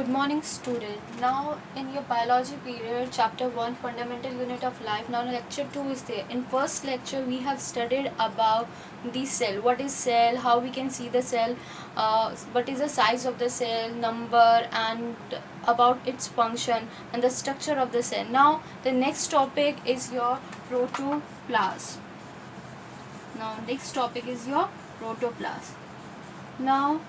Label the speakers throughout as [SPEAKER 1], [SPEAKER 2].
[SPEAKER 1] Good morning, student. Now, in your biology period, chapter 1, fundamental unit of life. Now, lecture 2 is there. In first lecture, we have studied about the cell. What is cell? How we can see the cell? What is the size of the cell? Number and about its function and the structure of the cell. Now, the next topic is your protoplasm. Now, next topic is your protoplasm. Now,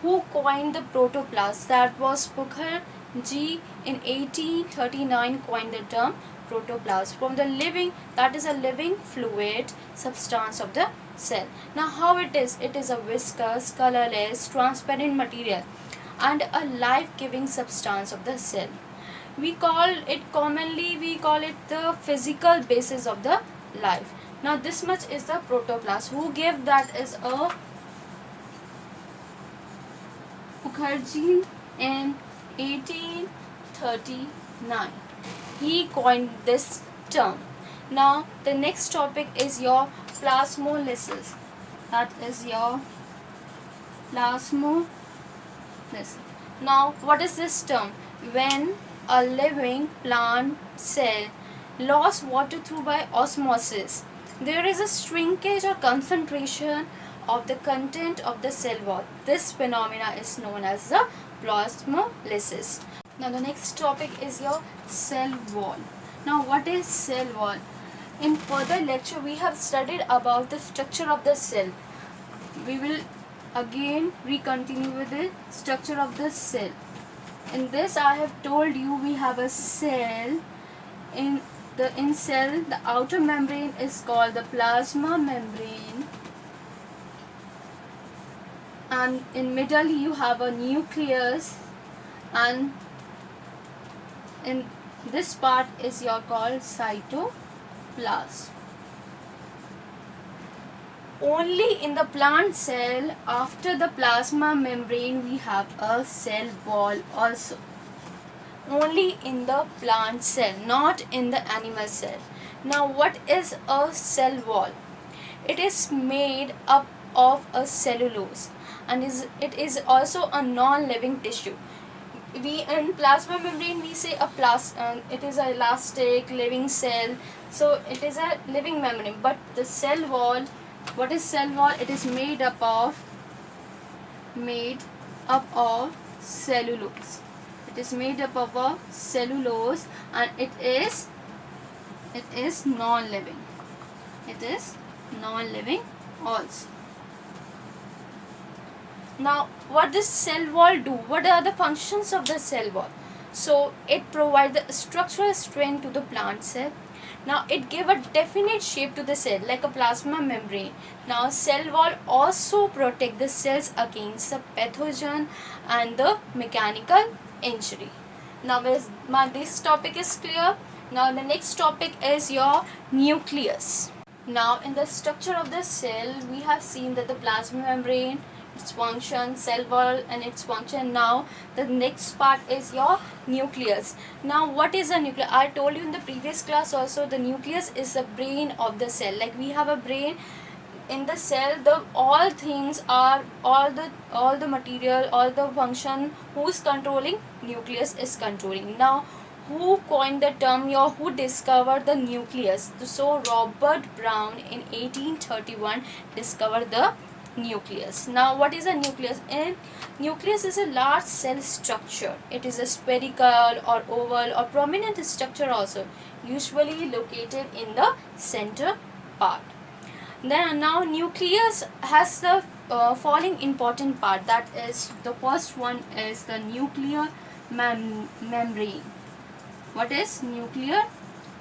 [SPEAKER 1] who coined the protoplasm? That was Mukherjee in 1839 coined the term protoplasm from the living, that is a living fluid substance of the cell. Now how it is? It is a viscous, colorless, transparent material and a life-giving substance of the cell. We call it the physical basis of the life. Now this much is the protoplasm. Who gave that is a Mukherjee in 1839. He coined this term. Now the next topic is your plasmolysis. That is your plasmolysis. Now what is this term? When a living plant cell lost water through by osmosis, there is a shrinkage or concentration of the content of the cell wall. This phenomena is known as the plasmolysis. Now the next topic is your cell wall. Now what is cell wall? In further lecture we have studied about the structure of the cell. We will again continue with the structure of the cell. In this I have told you we have a cell. In cell the outer membrane is called the plasma membrane, and in middle you have a nucleus, and in this part is your called cytoplasm. Only in the plant cell after the plasma membrane we have a cell wall also. Only in the plant cell, not in the animal cell. Now what is a cell wall? It is made up of a cellulose and it is also a non-living tissue. We in plasma membrane we say it is a elastic living cell, so it is a living membrane. But the cell wall, what is cell wall? It is made up of cellulose. It is made up of a cellulose and it is non-living. It is non-living also. Now what does cell wall do? What are the functions of the cell wall? So it provides the structural strength to the plant cell. Now it gives a definite shape to the cell like a plasma membrane. Now cell wall also protect the cells against the pathogen and the mechanical injury. Now this topic is clear. Now the next topic is your nucleus. Now in the structure of the cell we have seen that the plasma membrane, its function, cell wall and its function. Now the next part is your nucleus. Now what is a nucleus? I told you in the previous class also, the nucleus is the brain of the cell. Like we have a brain in the cell, all things are all the material, all the function, who's controlling? Nucleus is controlling. Now who coined the term or who discovered the nucleus? So Robert Brown in 1831 discovered the nucleus. Now what is a nucleus? A nucleus is a large cell structure. It is a spherical or oval or prominent structure also, usually located in the center part. Then now nucleus has the following important part. That is, the first one is the nuclear membrane. What is nuclear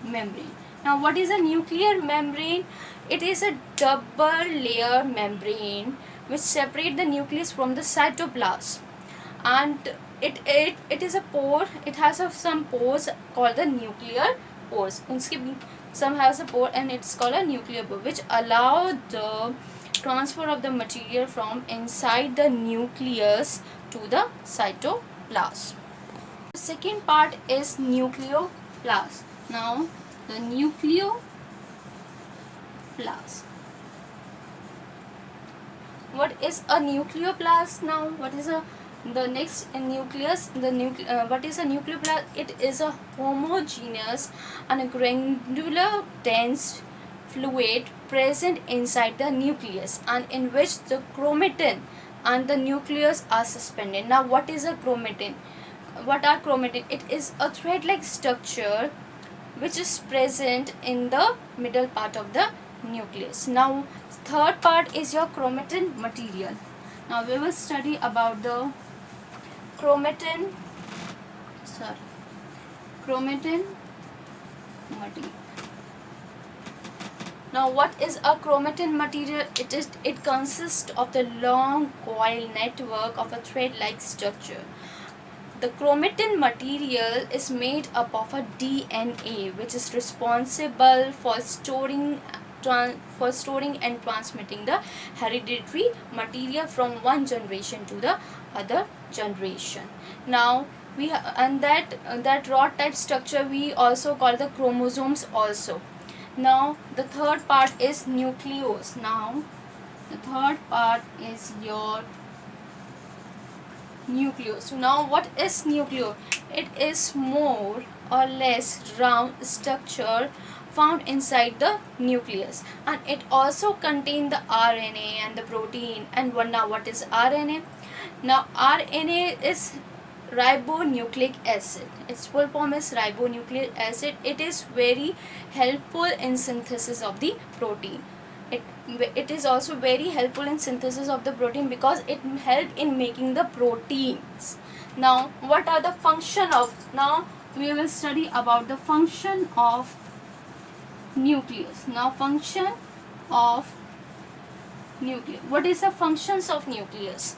[SPEAKER 1] membrane? Now what is a nuclear membrane? It is a double layer membrane which separate the nucleus from the cytoplasm, and it is a pore. It has some pores called the nuclear pores. Some has a pore and it's called a nuclear pore, which allow the transfer of the material from inside the nucleus to the cytoplasm. The second part is nucleoplasm. Now the nucleoplasm. What is a nucleoplasm? Now what is a The next in nucleus, what is a nucleoplast? It is a homogeneous and a granular dense fluid present inside the nucleus and in which the chromatin and the nucleus are suspended. Now what is a chromatin? What are chromatin? It is a thread like structure which is present in the middle part of the nucleus. Now third part is your chromatin material. Now we will study about the chromatin chromatin material. Now what is a chromatin material? It consists of the long coil network of a thread like structure. The chromatin material is made up of a DNA which is responsible for storing and transmitting the hereditary material from one generation to the other generation. Now and that rod type structure we also call the chromosomes also. Now the third part is nucleus. Now the third part is your nucleus. So now what is nucleus? It is more or less round structure found inside the nucleus, and it also contains the RNA and the protein. And now what is RNA? Now RNA is ribonucleic acid. Its full form is ribonucleic acid. It is very helpful in synthesis of the protein. It is also very helpful in synthesis of the protein because it helps in making the proteins. Now what are the function of? Now we will study about the function of nucleus. Now function of nucleus. What is the functions of nucleus?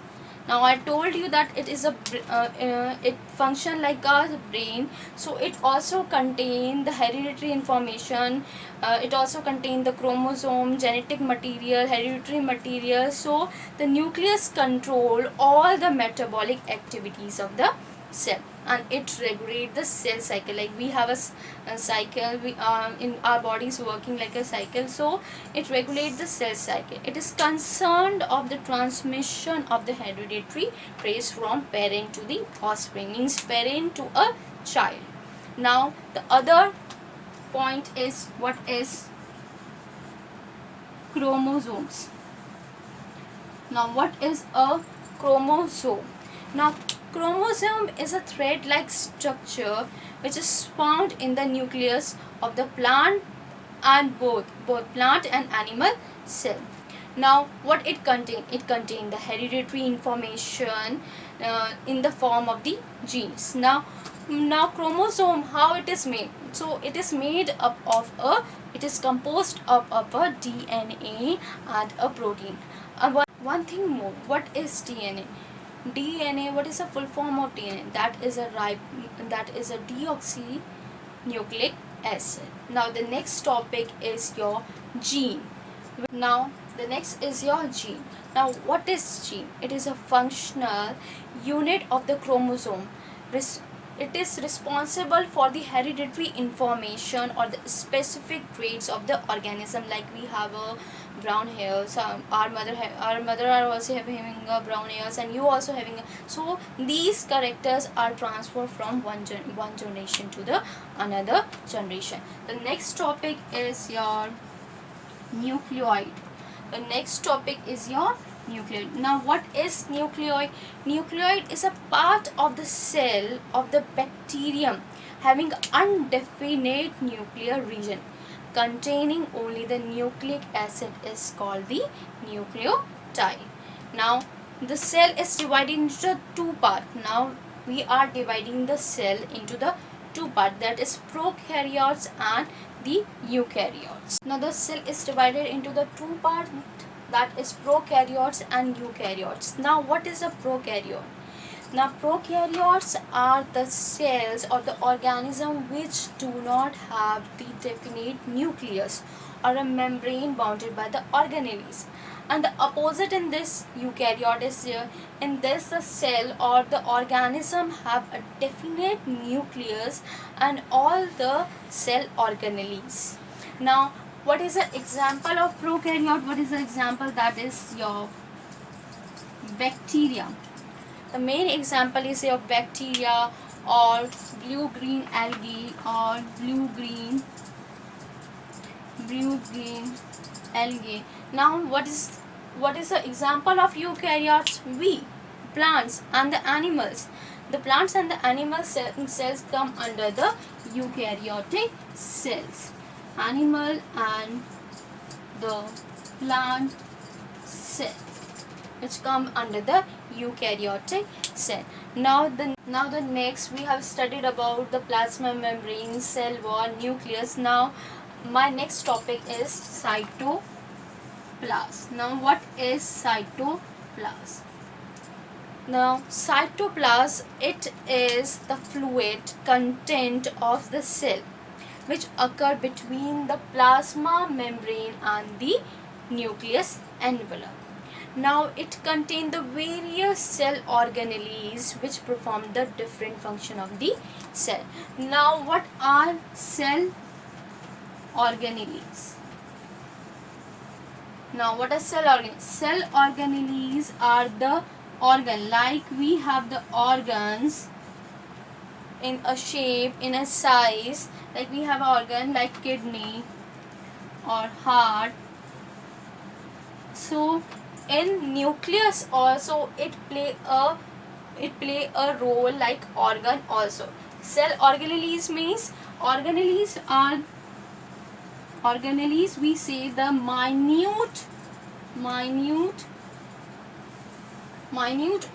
[SPEAKER 1] Now I told you that it is it function like a brain, so it also contain the hereditary information. It also contain the chromosome, genetic material, hereditary material. So the nucleus control all the metabolic activities of the cell, and it regulate the cell cycle. Like we have a cycle, we in our bodies working like a cycle, so it regulates the cell cycle. It is concerned of the transmission of the hereditary traits from parent to the offspring, means parent to a child. Now the other point is, what is chromosomes? Now what is a chromosome? Now chromosome is a thread like structure which is found in the nucleus of the plant and both plant and animal cell. Now what it contain? It contain the hereditary information in the form of the genes. Now chromosome, how it is made? So it is made up of it is composed of a DNA and a protein. One thing more, what is DNA? DNA, what is the full form of DNA? That is a deoxynucleic acid. Now the next topic is your gene. Now the next is your gene. Now what is gene? It is a functional unit of the chromosome. It is responsible for the hereditary information or the specific traits of the organism. Like we have a brown hair, our mother are also having a brown hairs, and you also having so these characters are transferred from one generation to the another generation. The next topic is your nucleoid. The next topic is your nucleoid. Now what is nucleoid? Nucleoid is a part of the cell of the bacterium having undefinite nuclear region containing only the nucleic acid is called the nucleotide. Now the cell is divided into two parts. Now we are dividing the cell into the two parts, that is prokaryotes and the eukaryotes. Now the cell is divided into the two parts, that is prokaryotes and eukaryotes. Now what is a prokaryote? Now prokaryotes are the cells or the organism which do not have the definite nucleus or a membrane bounded by the organelles. And the opposite in this eukaryote is here. In this the cell or the organism have a definite nucleus and all the cell organelles. Now what is an example of prokaryote? What is the example? That is your bacteria. The main example is of bacteria or blue-green algae or blue-green algae. Now what is the example of eukaryotes? We, plants and the animals. The plants and the animal cells come under the eukaryotic cells. Animal and the plant cell, which come under the eukaryotic cell. Now the next we have studied about the plasma membrane, cell wall, nucleus. Now my next topic is cytoplasm. Now what is cytoplasm? Now cytoplasm, it is the fluid content of the cell which occur between the plasma membrane and the nucleus envelope. Now it contains the various cell organelles which perform the different function of the cell. Now what are cell organelles? Now what are cell organelles? Cell organelles are the organ, like we have the organs in a shape, in a size, like we have an organ like kidney or heart. So in nucleus also it play a role like organ also. Cell organelles means organelles we say the minute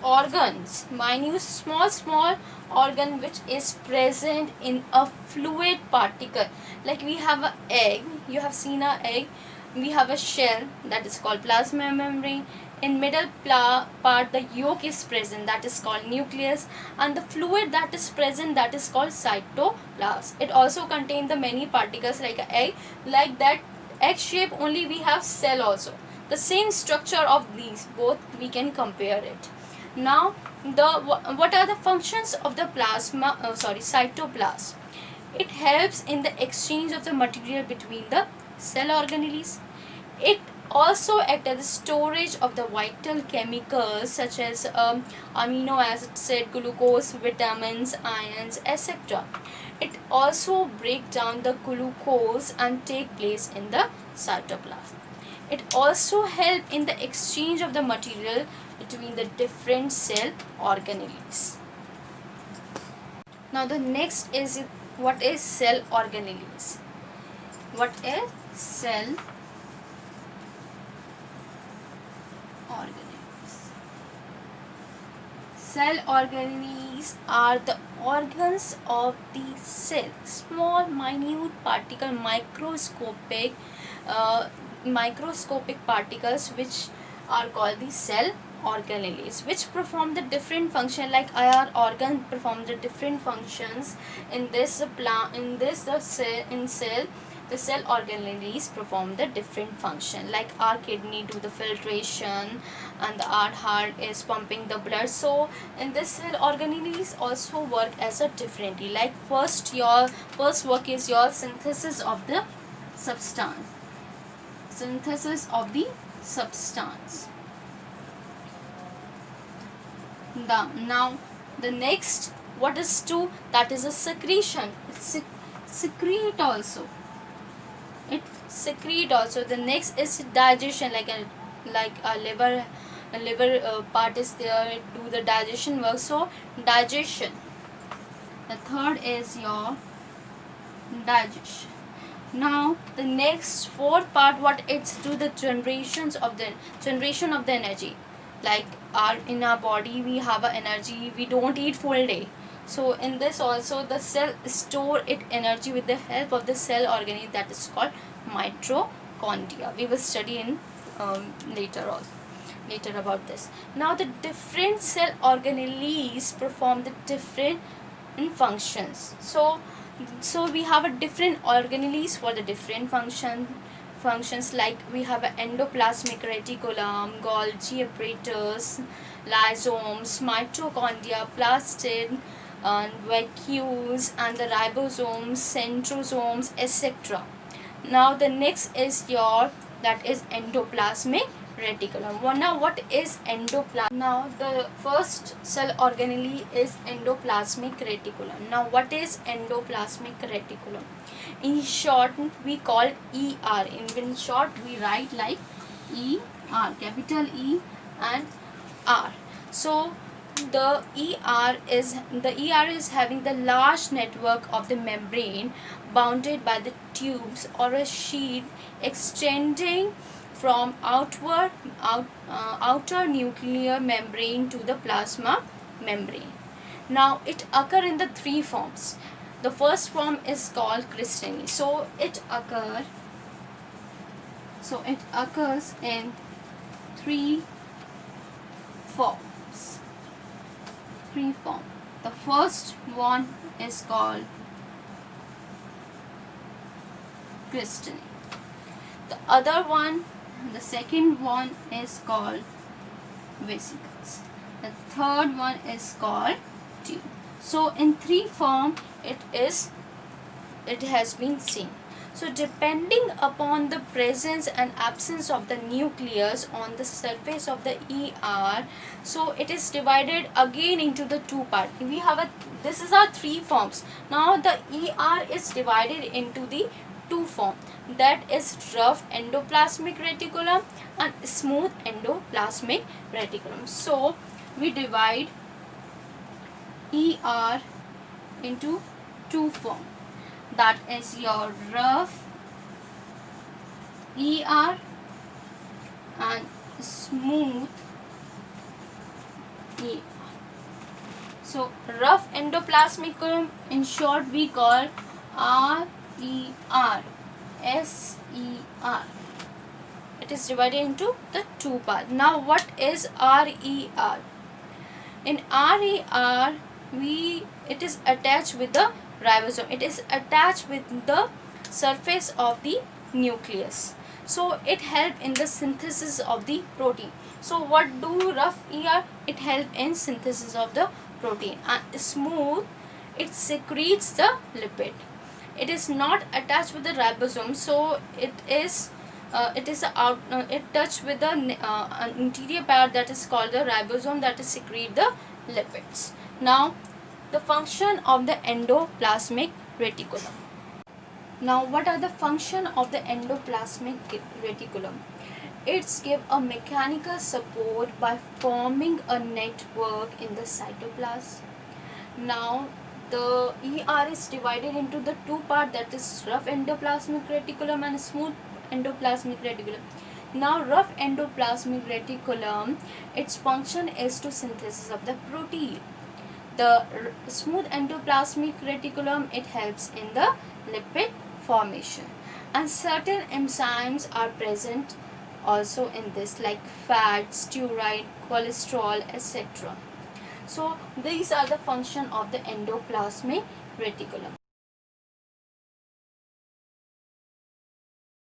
[SPEAKER 1] organs, minute small organ which is present in a fluid particle. Like we have an egg, you have seen an egg, we have a shell that is called plasma membrane. In middle part the yolk is present, that is called nucleus, and the fluid that is present, that is called cytoplasm. It also contains the many particles like an egg. Like that egg shape only we have cell also. The same structure of these both we can compare it. Now what are the functions of the cytoplasm? It helps in the exchange of the material between the cell organelles. It also acts as storage of the vital chemicals such as amino acid, glucose, vitamins, ions, etc. It also breaks down the glucose and take place in the cytoplasm. It also helps in the exchange of the material between the different cell organelles. Now the next is, what is cell organelles? What is cell organelles? Cell organelles are the organs of the cell, small minute particle, microscopic particles which are called the cell organelles, which perform the different function. Like our organ perform the different functions. In cell, the cell organelles perform the different function. Like our kidney do the filtration and our heart is pumping the blood. So in this cell organelles also work as a differently. Like first work is your synthesis of the substance. Now the next, what is to, that is a secretion. It secrete also. The next is digestion, like a liver part is there, it do the digestion work. So digestion. The third is your digestion. Now the next fourth part, what it's do, the generation of the energy. Like in our body we have a energy, we don't eat full day. So in this also the cell store it energy with the help of the cell organelle, that is called mitochondria. We will study in later about this. Now the different cell organelles perform the different functions. So we have a different organelles for the different functions. Like we have an endoplasmic reticulum, Golgi apparatus, lysosomes, mitochondria, plastid, and vacuoles, and the ribosomes, centrosomes, etc. Now the next is that is endoplasmic reticulum. Now what is endoplasm? Now the first cell organelle is endoplasmic reticulum. Now what is endoplasmic reticulum? In short we call ER. In short we write like ER, capital E and R. So the ER is having the large network of the membrane bounded by the tubes or a sheath extending from outer nuclear membrane to the plasma membrane. Now it occur in the three forms. The first form is called crystalliny. So it occurs in three forms. The first one is called crystalliny. The second one is called vesicles. The third one is called tube. So in three form it has been seen. So depending upon the presence and absence of the nucleus on the surface of the ER, so it is divided again into the two parts. This is our three forms. Now the ER is divided into the two forms, that is rough endoplasmic reticulum and smooth endoplasmic reticulum. So we divide ER into two forms, that is your rough ER and smooth ER. So rough endoplasmic, in short we call RER, SER. It is divided into the two parts. Now what is RER? In RER it is attached with the ribosome. It is attached with the surface of the nucleus. So it helps in the synthesis of the protein. So what do rough ER? It helps in synthesis of the protein. And smooth, it secretes the lipid. It is not attached with the ribosome, so it touched with the interior part, that is called the ribosome, that is secrete the lipids. Now the function of the endoplasmic reticulum. Now what are the function of the endoplasmic reticulum? It's give a mechanical support by forming a network in the cytoplasm. Now the ER is divided into the two parts, that is rough endoplasmic reticulum and smooth endoplasmic reticulum. Now rough endoplasmic reticulum, its function is to synthesis of the protein. The smooth endoplasmic reticulum, it helps in the lipid formation, and certain enzymes are present also in this, like fat, steroid, cholesterol, etc. So these are the function of the endoplasmic reticulum.